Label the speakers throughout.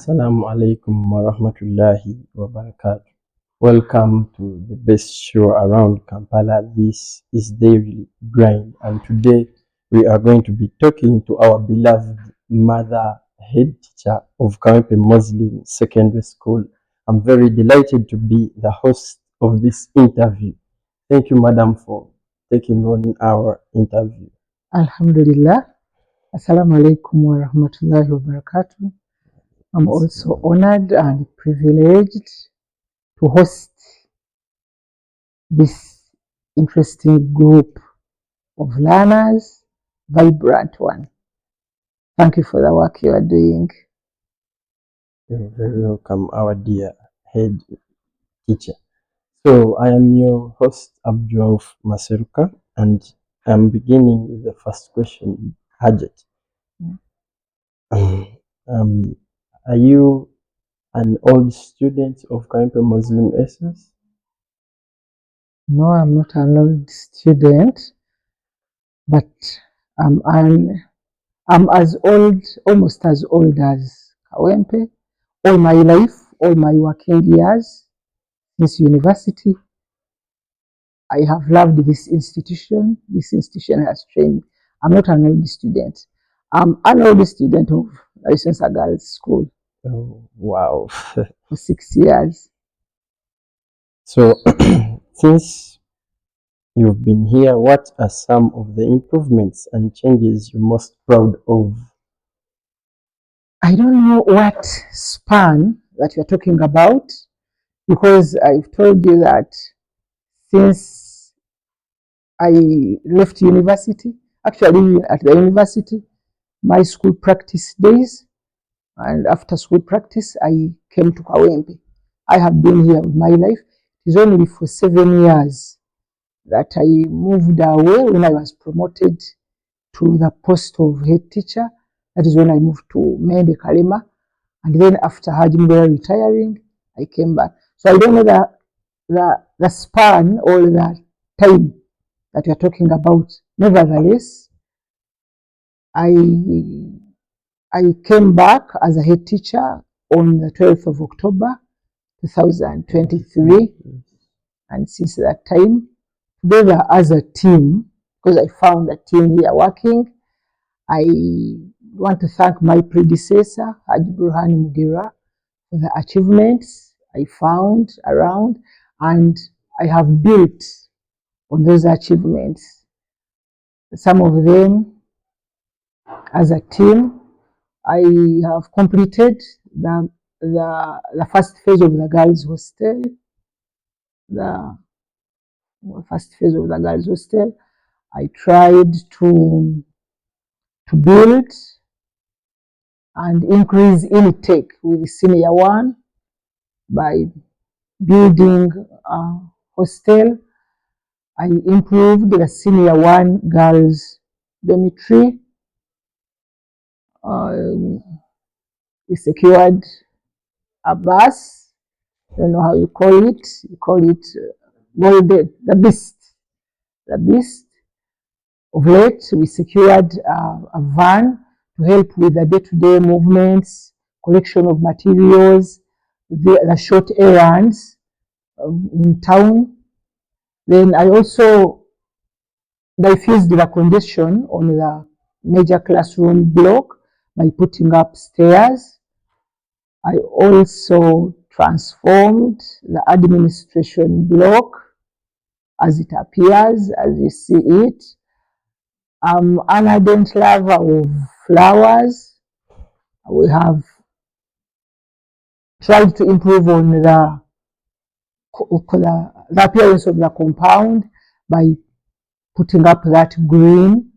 Speaker 1: Assalamu alaikum wa rahmatullahi wa barakatuh. Welcome to the best show around Kampala. This is Daily Grind, and today we are going to be talking to our beloved mother, head teacher of KMSS Muslim Secondary School. I'm very delighted to be the host of this interview. Thank you, madam, for taking on our interview.
Speaker 2: Alhamdulillah. Assalamu alaikum wa rahmatullahi wa barakatuh. I'm also honored and privileged to host this interesting group of learners, vibrant one. Thank you for the work you are doing.
Speaker 1: You're very welcome, our dear head teacher. So I am your host, Abdurauf Maseruka, and I'm beginning with the first question, Hajat. Are you an old student of KMSS Muslim SS?
Speaker 2: No, I'm not an old student, but I'm as old, almost as old as Kawempe. All my life, all my working years, since university, I have loved this institution. This institution has trained me. I'm not an old student. I'm an old student of License Girls School.
Speaker 1: Oh, wow.
Speaker 2: For 6 years.
Speaker 1: So, since you've been here, what are some of the improvements and changes you're most proud of?
Speaker 2: I don't know what span that you're talking about, because I've told you that since I left university, actually at the university, my school practice days, and after school practice, I came to Kawempe. I have been here with my life. It is only for 7 years that I moved away when I was promoted to the post of head teacher. That is when I moved to Mende Kalema. And then after Hajimbe retiring, I came back. So I don't know the span or the time that you're talking about. Nevertheless, I came back as a head teacher on the 12th of October 2023, and since that time, together as a team, because I found a team here working, I want to thank my predecessor, Haji Burhani Mugira, for the achievements I found around, and I have built on those achievements. Some of them, as a team, I have completed the first phase of the girls' hostel. The first phase of the girls' hostel, I tried to build and increase intake with senior one by building a hostel. I improved the senior one girls' dormitory. We secured a bus. I don't know how you call it. You call it golden, the beast. The beast. Of late, we secured a van to help with the day-to-day movements, collection of materials, the short errands in town. Then I also diffused the congestion on the major classroom block by putting up stairs. I also transformed the administration block as it appears, as you see it. I'm an ardent lover of flowers. We have tried to improve on the appearance of the compound by putting up that green.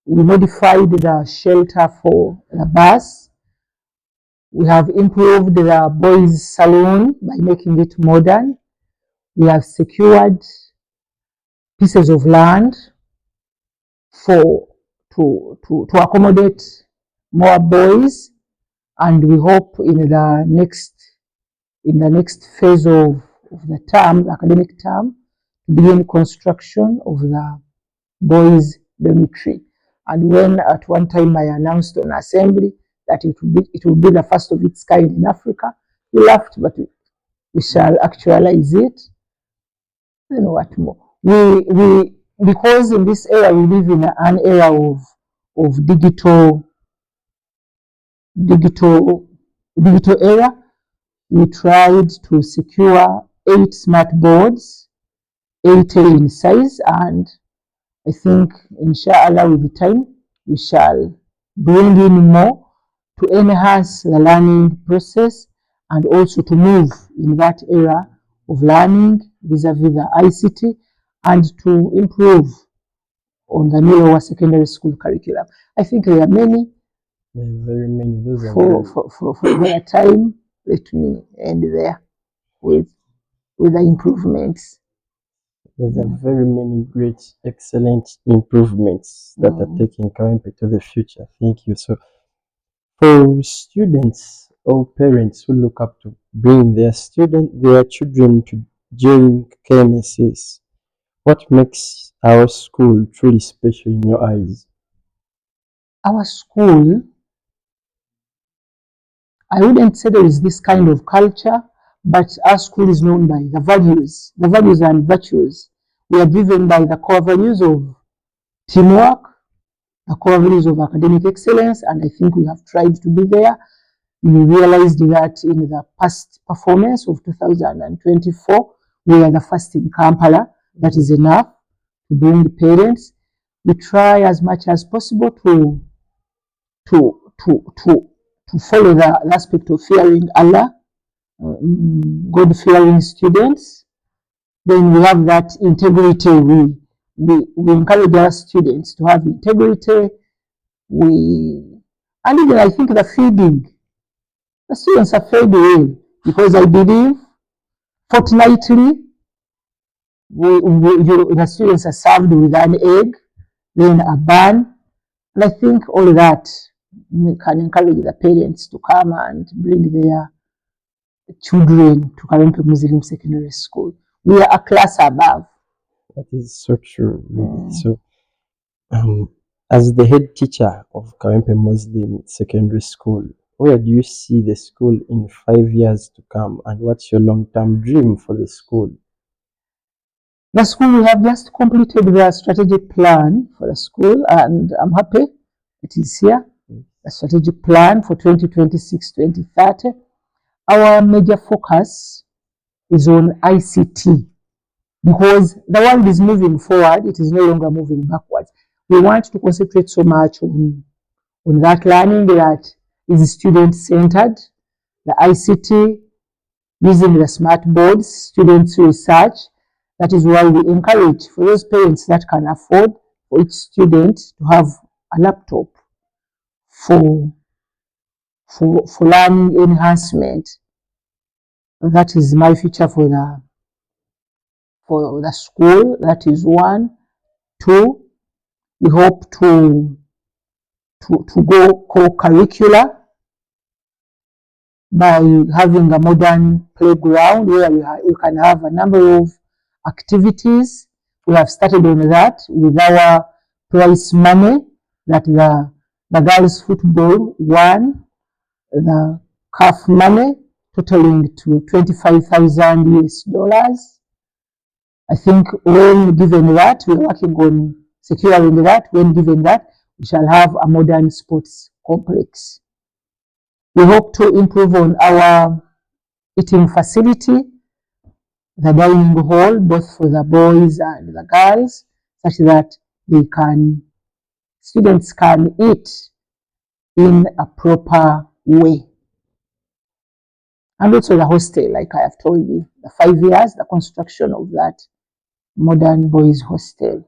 Speaker 2: We modified the shelter for the bus. We have improved the boys' salon by making it modern. We have secured pieces of land to accommodate more boys, and we hope in the next phase of the term, the academic term, to begin construction of the boys' dormitory. And when at one time I announced on assembly that it will be the first of its kind in Africa. We laughed, but we shall actualize it. You know what more? We because in this era we live in an era of digital era. We tried to secure 8 smart boards, 8 in size, and I think inshallah with the time we shall bring in more to enhance the learning process and also to move in that era of learning vis-a-vis the ICT and to improve on the new lower secondary school curriculum. I think there are many.
Speaker 1: There are very many. Those are
Speaker 2: for the time, let me end there with the improvements.
Speaker 1: There's very many great, excellent improvements that are taking KMP to the future. Thank you. So, for students or parents who look up to bring their children to join KMSS, what makes our school truly special in your eyes?
Speaker 2: Our school, I wouldn't say there is this kind of culture, but our school is known by the values and virtues. We are driven by the core values of teamwork, the core values of academic excellence, and I think we have tried to be there. We realized that in the past performance of 2024, we are the first in Kampala. That is enough to bring the parents. We try as much as possible to follow the aspect of fearing Allah, God-fearing students. Then we have that integrity. We encourage our students to have integrity. And even I think the feeding. The students are fed well because I believe fortnightly the students are served with an egg, then a bun. And I think all that can encourage the parents to come and bring their children to KMSS Muslim Secondary School. We are a class above.
Speaker 1: That is so true, really. So, as the head teacher of KMSS Muslim Secondary School, where do you see the school in 5 years to come, and what's your long-term dream for the school?
Speaker 2: The school, we have just completed the strategic plan for the school, and I'm happy it is here. The strategic plan for 2026-2030. Our major focus is on ICT because the world is moving forward. It is no longer moving backwards. We want to concentrate so much on that learning that is student-centered, the ICT, using the smart boards, students research. That is why we encourage for those parents that can afford for each student to have a laptop for learning enhancement. That is my future for the school. That is 1. 2, we hope to go co-curricular by having a modern playground where we can have a number of activities. We have started on that with our prize money that the girls football won, the CAF money totaling to $25,000. I think when given that, we're working on securing that. When given that, we shall have a modern sports complex. We hope to improve on our eating facility, the dining hall, both for the boys and the girls, such that students can eat in a proper way. And also the hostel, like I have told you, the 5 years, the construction of that modern boys hostel.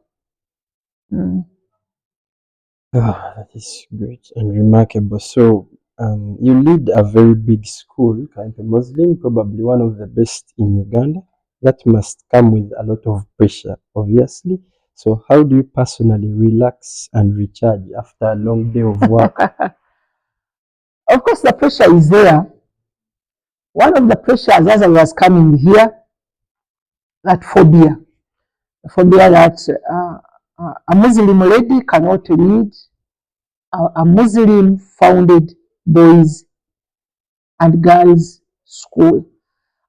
Speaker 1: That is great and remarkable. So, you lead a very big school, KMSS Muslim, probably one of the best in Uganda. That must come with a lot of pressure, obviously. So, how do you personally relax and recharge after a long day of work?
Speaker 2: Of course, the pressure is there. One of the pressures as I was coming here, that phobia that a Muslim lady cannot lead a Muslim founded boys and girls school.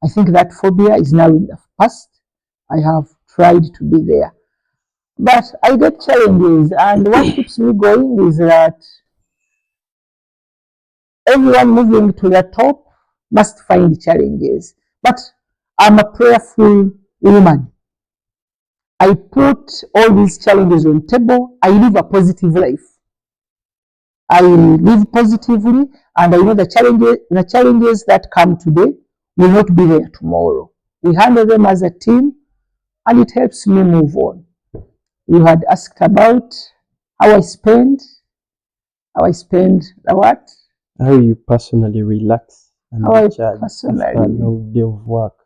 Speaker 2: I think that phobia is now in the past. I have tried to be there. But I get challenges, and what keeps me going is that everyone moving to the top must find challenges. But I'm a prayerful woman. I put all these challenges on the table. I live a positive life. I live positively, and I know the challenges that come today will not be there tomorrow. We handle them as a team, and it helps me move on. You had asked about how I spend the what?
Speaker 1: How you personally relax and
Speaker 2: How I
Speaker 1: recharge after a
Speaker 2: personally.
Speaker 1: long day of work.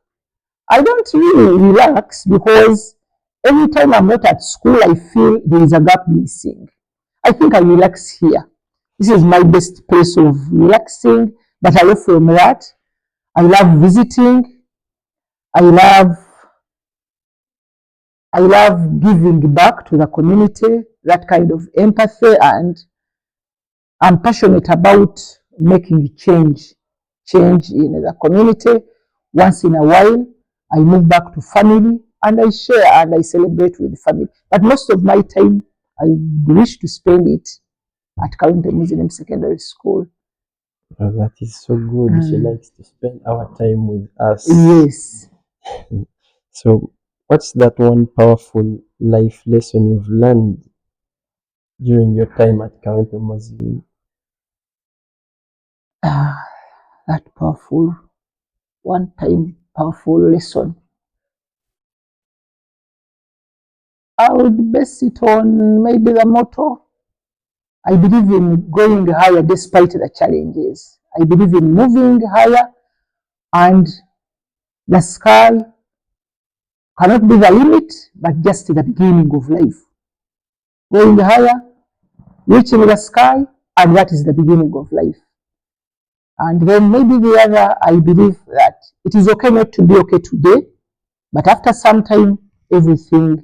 Speaker 2: I don't really relax because every time I'm not at school, I feel there is a gap missing. I think I relax here. This is my best place of relaxing, but away from that, I love visiting. I love giving back to the community, that kind of empathy, and I'm passionate about making change in the community. Once in a while, I move back to family and I share and I celebrate with family. But most of my time, I wish to spend it at County Muslim Secondary School.
Speaker 1: Oh, that is so good. She likes to spend our time with us.
Speaker 2: Yes.
Speaker 1: So, what's that one powerful life lesson you've learned during your time at County Muslim?
Speaker 2: That powerful, one time powerful lesson. I would base it on maybe the motto. I believe in going higher despite the challenges. I believe in moving higher, and the sky cannot be the limit, but just the beginning of life. Going higher, reaching the sky, and that is the beginning of life. And then maybe the other, I believe that it is okay not to be okay today, but after some time, everything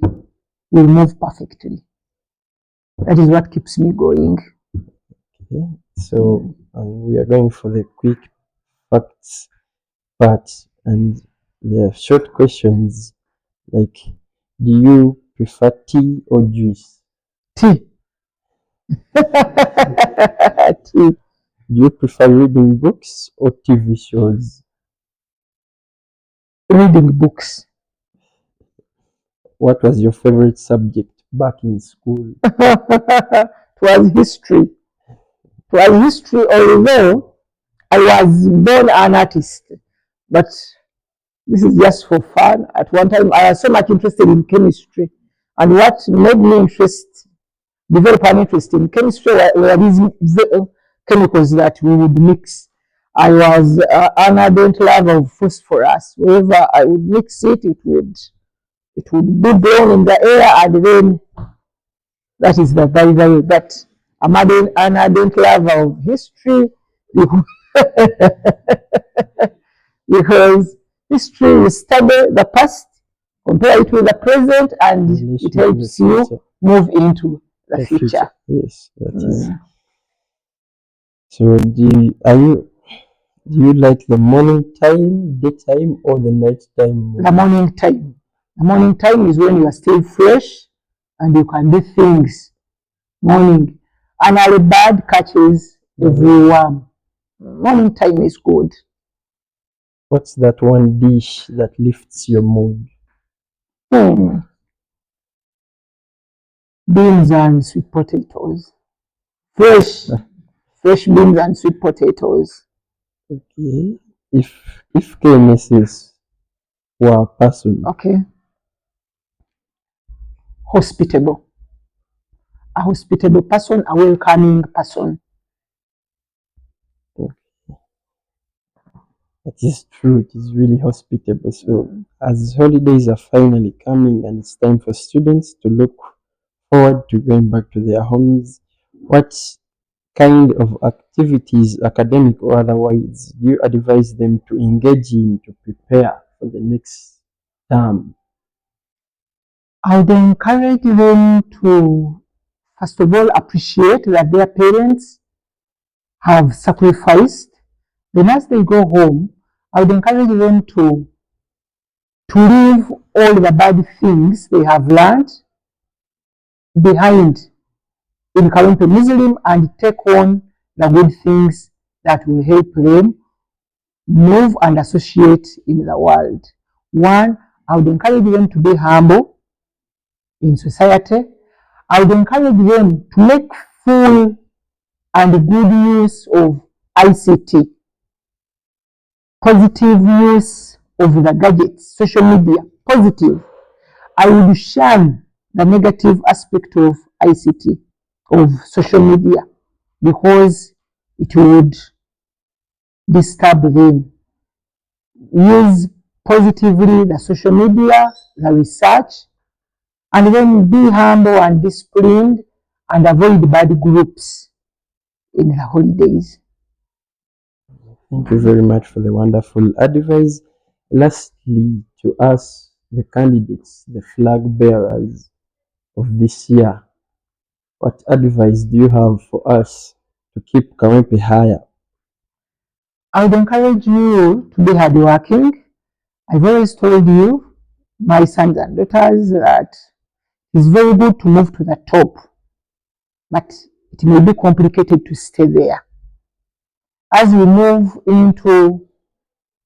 Speaker 2: will move perfectly. That is what keeps me going.
Speaker 1: Okay. So, we are going for the quick facts part, and the short questions like, do you prefer tea or juice?
Speaker 2: Tea. Tea.
Speaker 1: Do you prefer reading books or TV shows?
Speaker 2: Reading books.
Speaker 1: What was your favorite subject back in school?
Speaker 2: It was history. It was history, although I was born an artist, but this is just for fun. At one time, I was so much interested in chemistry, and what made me develop an interest in chemistry were these chemicals that we would mix. I was an ardent lover of phosphorus. Wherever I would mix it, it would be blown in the air, and then that is the very that I'm an ardent lover of history because history will study the past, compare it with the present, and it helps you move into the future.
Speaker 1: Yes, that is. So, do you like the morning time, daytime, or the night time?
Speaker 2: The morning time. The morning time is when you are still fresh and you can do things. Morning. And a bird catches every worm. Morning time is good.
Speaker 1: What's that one dish that lifts your mood?
Speaker 2: Beans and sweet potatoes. Fresh beans and sweet potatoes.
Speaker 1: Okay. If KMSS were a person.
Speaker 2: Okay. Hospitable. A hospitable person, a welcoming person.
Speaker 1: Okay. That is true. It is really hospitable. So, as holidays are finally coming and it's time for students to look forward to going back to their homes, what kind of activities, academic or otherwise, do you advise them to engage in to prepare for the next term?
Speaker 2: I would encourage them to, first of all, appreciate that their parents have sacrificed. Then as they go home, I would encourage them to leave all the bad things they have learned behind in Kawempe Muslim and take on the good things that will help them move and associate in the world. One, I would encourage them to be humble in society. I would encourage them to make full and good use of ICT, positive use of the gadgets, social media, positive. I would shun the negative aspect of ICT, of social media, because it would disturb them. Use positively the social media, the research, and then be humble and disciplined and avoid bad groups in the holidays.
Speaker 1: Thank you very much for the wonderful advice. Lastly, to us, the candidates, the flag bearers of this year, what advice do you have for us to keep Kawempe higher?
Speaker 2: I would encourage you to be hardworking. I've always told you, my sons and daughters, that it's very good to move to the top, but it may be complicated to stay there. As we move into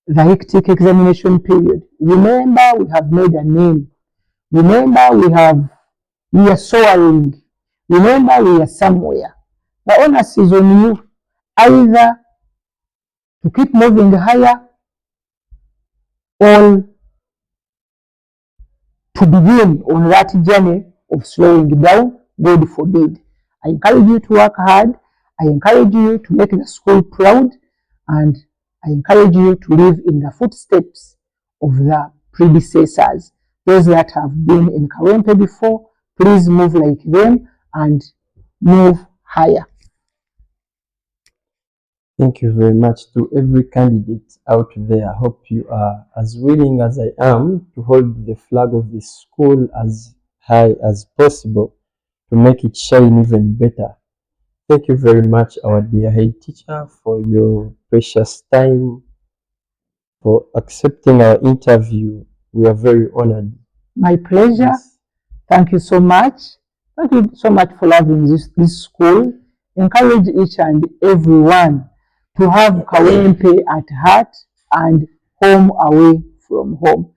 Speaker 2: the hectic examination period, remember we have made a name. Remember we are soaring. Remember we are somewhere. The onus is on you either to keep moving higher or to begin on that journey of slowing down. God forbid. I encourage you to work hard. I encourage you to make the school proud, and I encourage you to live in the footsteps of the predecessors, those that have been in Kawempe before. Please move like them and move higher.
Speaker 1: Thank you very much to every candidate out there. I hope you are as willing as I am to hold the flag of this school as high as possible to make it shine even better. Thank you very much, our dear head teacher, for your precious time, for accepting our interview. We are very honored.
Speaker 2: My pleasure.
Speaker 1: Yes.
Speaker 2: Thank you so much. Thank you so much for loving this school. Encourage each and everyone to have Kawempe at heart and home away from home.